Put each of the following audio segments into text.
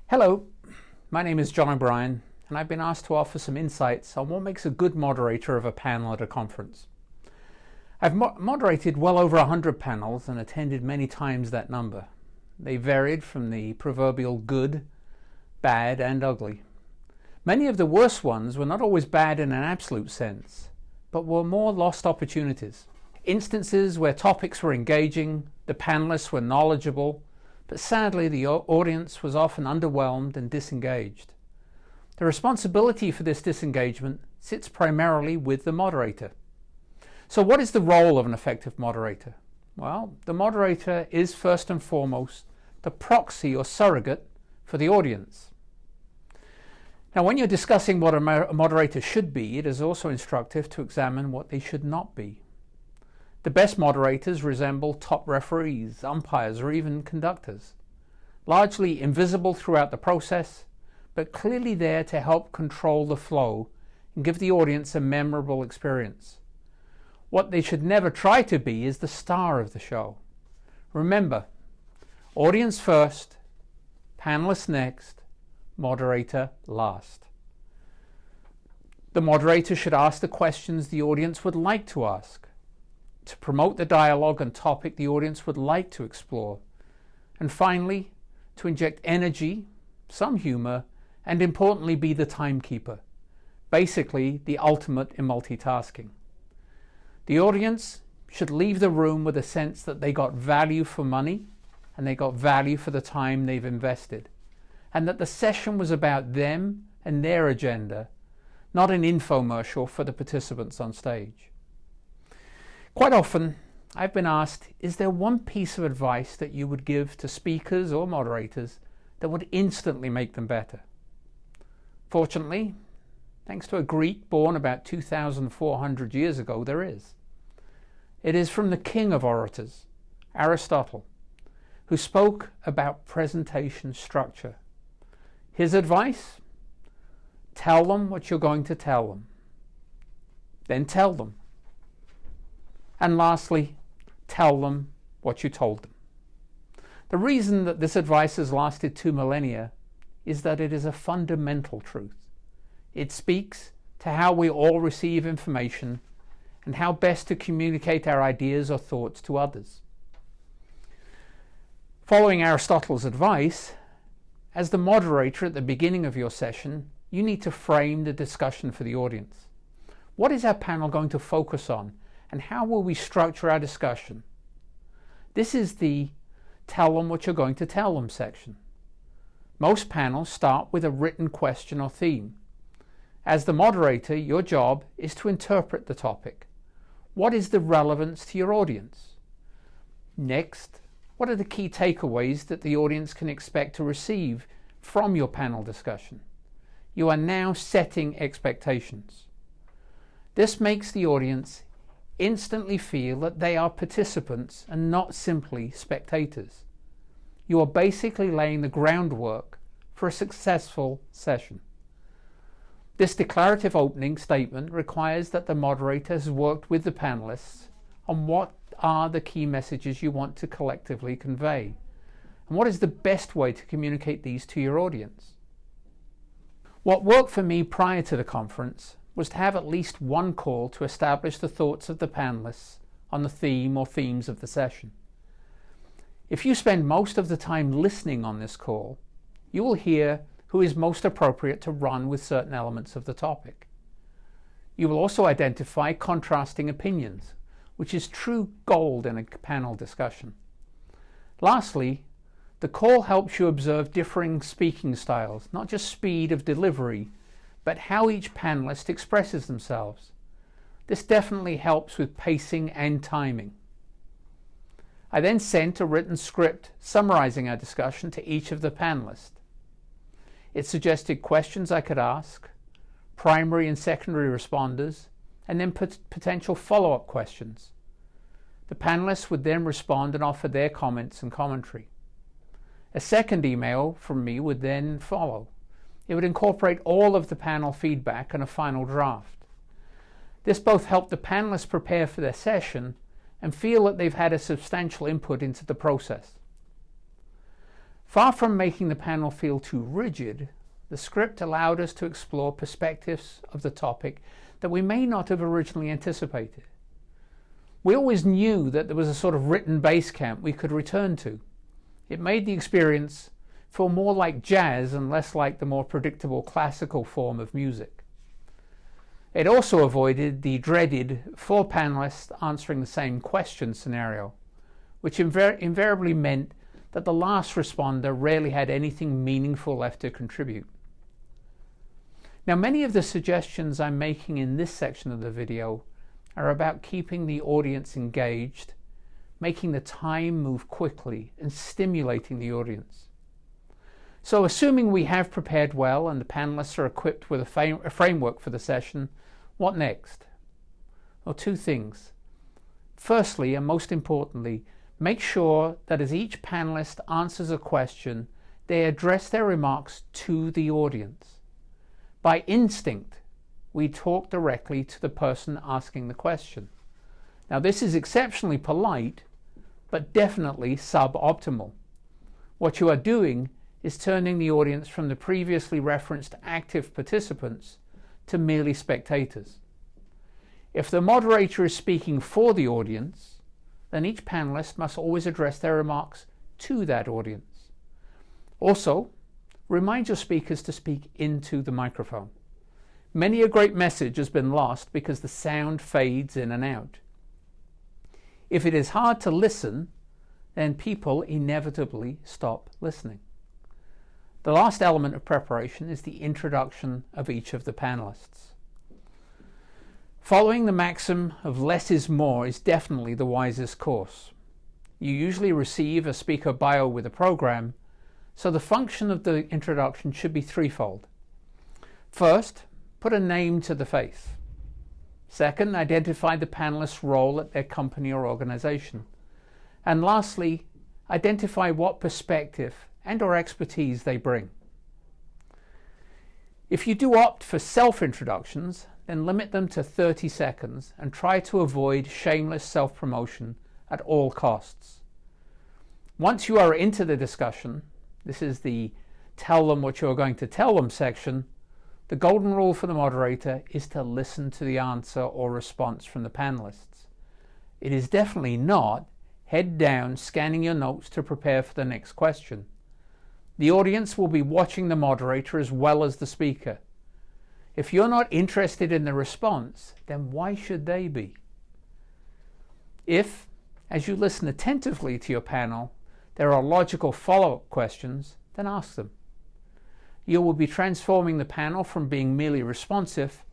Hello, my name is John O'Brien, and I've been asked to offer some insights on what makes a good moderator of a panel at a conference. I've moderated well over 100 panels and attended many times that number. They varied from the proverbial good, bad, and ugly. Many of the worst ones were not always bad in an absolute sense, but were more lost opportunities. Instances where topics were engaging, the panelists were knowledgeable, but sadly the audience was often underwhelmed and disengaged. The responsibility for this disengagement sits primarily with the moderator. So what is the role of an effective moderator? Well, the moderator is first and foremost the proxy or surrogate for the audience. Now, when you're discussing what a moderator should be, it is also instructive to examine what they should not be. The best moderators resemble top referees, umpires, or even conductors, largely invisible throughout the process, but clearly there to help control the flow and give the audience a memorable experience. What they should never try to be is the star of the show. Remember, audience first, panelists next, moderator last. The moderator should ask the questions the audience would like to ask, to promote the dialogue and topic the audience would like to explore, and finally, to inject energy, some humor, and importantly be the timekeeper, basically the ultimate in multitasking. The audience should leave the room with a sense that they got value for money and they got value for the time they've invested, and that the session was about them and their agenda, not an infomercial for the participants on stage. Quite often, I've been asked, is there one piece of advice that you would give to speakers or moderators that would instantly make them better? Fortunately, thanks to a Greek born about 2,400 years ago, there is. It is from the king of orators, Aristotle, who spoke about presentation structure. His advice? Tell them what you're going to tell them. Then tell them. And lastly, tell them what you told them. The reason that this advice has lasted 2 millennia is that it is a fundamental truth. It speaks to how we all receive information and how best to communicate our ideas or thoughts to others. Following Aristotle's advice, as the moderator at the beginning of your session, you need to frame the discussion for the audience. What is our panel going to focus on, and how will we structure our discussion? This is the tell them what you're going to tell them section. Most panels start with a written question or theme. As the moderator, your job is to interpret the topic. What is the relevance to your audience? Next, what are the key takeaways that the audience can expect to receive from your panel discussion? You are now setting expectations. This makes the audience instantly feel that they are participants and not simply spectators. You are basically laying the groundwork for a successful session. This declarative opening statement requires that the moderator has worked with the panelists on what are the key messages you want to collectively convey, and what is the best way to communicate these to your audience. What worked for me prior to the conference was to have at least one call to establish the thoughts of the panelists on the theme or themes of the session. If you spend most of the time listening on this call, you will hear who is most appropriate to run with certain elements of the topic. You will also identify contrasting opinions, which is true gold in a panel discussion. Lastly, the call helps you observe differing speaking styles, not just speed of delivery, but how each panelist expresses themselves. This definitely helps with pacing and timing. I then sent a written script summarizing our discussion to each of the panelists. It suggested questions I could ask, primary and secondary responders, and then potential follow-up questions. The panelists would then respond and offer their comments and commentary. A second email from me would then follow. It would incorporate all of the panel feedback and a final draft. This both helped the panelists prepare for their session and feel that they've had a substantial input into the process. Far from making the panel feel too rigid, the script allowed us to explore perspectives of the topic that we may not have originally anticipated. We always knew that there was a sort of written base camp we could return to. It made the experience feel more like jazz and less like the more predictable classical form of music. It also avoided the dreaded 4 panelists answering the same question scenario, which invariably meant that the last responder rarely had anything meaningful left to contribute. Now, many of the suggestions I'm making in this section of the video are about keeping the audience engaged, making the time move quickly, and stimulating the audience. So, assuming we have prepared well and the panelists are equipped with a framework for the session, what next? Well, 2 things. Firstly, and most importantly, make sure that as each panelist answers a question, they address their remarks to the audience. By instinct, we talk directly to the person asking the question. Now, this is exceptionally polite, but definitely suboptimal. What you are doing is turning the audience from the previously referenced active participants to merely spectators. If the moderator is speaking for the audience, then each panelist must always address their remarks to that audience. Also, remind your speakers to speak into the microphone. Many a great message has been lost because the sound fades in and out. If it is hard to listen, then people inevitably stop listening. The last element of preparation is the introduction of each of the panelists. Following the maxim of less is more is definitely the wisest course. You usually receive a speaker bio with a program, so the function of the introduction should be threefold. First, put a name to the face. Second, identify the panelist's role at their company or organization. And lastly, identify what perspective and/or expertise they bring. If you do opt for self-introductions, then limit them to 30 seconds and try to avoid shameless self-promotion at all costs. Once you are into the discussion, this is the tell them what you're going to tell them section, the golden rule for the moderator is to listen to the answer or response from the panelists. It is definitely not head down scanning your notes to prepare for the next question. The audience will be watching the moderator as well as the speaker. If you're not interested in the response, then why should they be? If, as you listen attentively to your panel, there are logical follow-up questions, then ask them. You will be transforming the panel from being merely responsive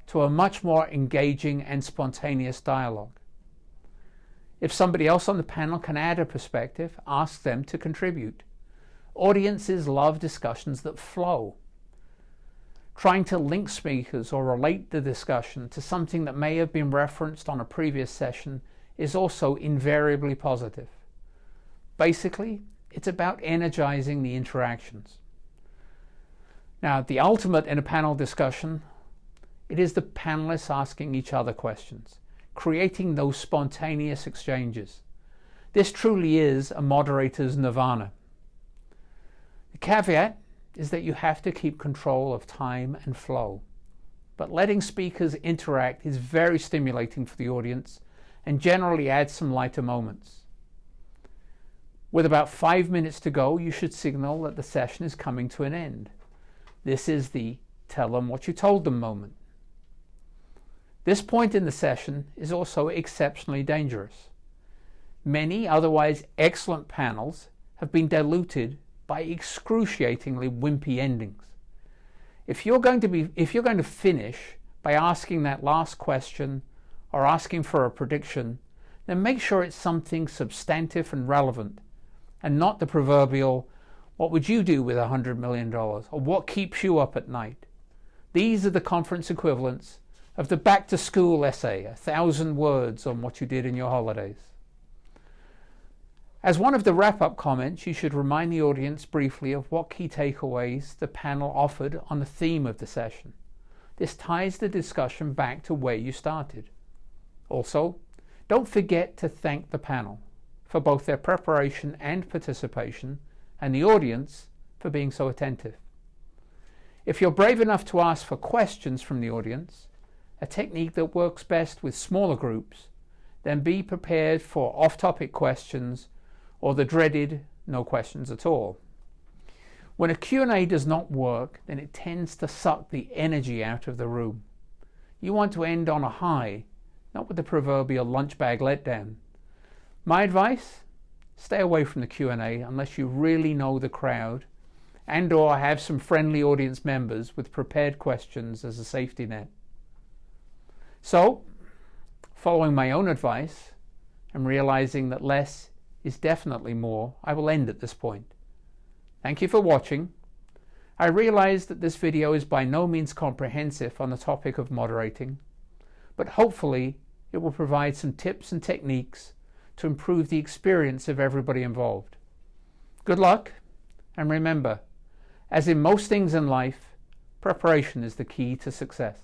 to a much more engaging and spontaneous dialogue. If somebody else on the panel can add a perspective, ask them to contribute. Audiences love discussions that flow. Trying to link speakers or relate the discussion to something that may have been referenced on a previous session is also invariably positive. Basically, it's about energizing the interactions. Now, the ultimate in a panel discussion, it is the panelists asking each other questions, creating those spontaneous exchanges. This truly is a moderator's nirvana. The caveat is that you have to keep control of time and flow, but letting speakers interact is very stimulating for the audience and generally adds some lighter moments. With about 5 minutes to go, you should signal that the session is coming to an end. This is the tell them what you told them moment. This point in the session is also exceptionally dangerous. Many otherwise excellent panels have been diluted by excruciatingly wimpy endings. If you're going to finish by asking that last question or asking for a prediction, then make sure it's something substantive and relevant, and not the proverbial, what would you do with $100 million? Or what keeps you up at night? These are the conference equivalents of the back to school essay, 1,000 words on what you did in your holidays. As one of the wrap-up comments, you should remind the audience briefly of what key takeaways the panel offered on the theme of the session. This ties the discussion back to where you started. Also, don't forget to thank the panel for both their preparation and participation, and the audience for being so attentive. If you're brave enough to ask for questions from the audience, a technique that works best with smaller groups, then be prepared for off-topic questions or the dreaded no questions at all. When a Q&A does not work, then it tends to suck the energy out of the room. You want to end on a high, not with the proverbial lunch bag letdown. My advice? Stay away from the Q&A unless you really know the crowd and or have some friendly audience members with prepared questions as a safety net. So, following my own advice and realizing that less is definitely more, I will end at this point. Thank you for watching. I realize that this video is by no means comprehensive on the topic of moderating, but hopefully it will provide some tips and techniques to improve the experience of everybody involved. Good luck, and remember, as in most things in life, preparation is the key to success.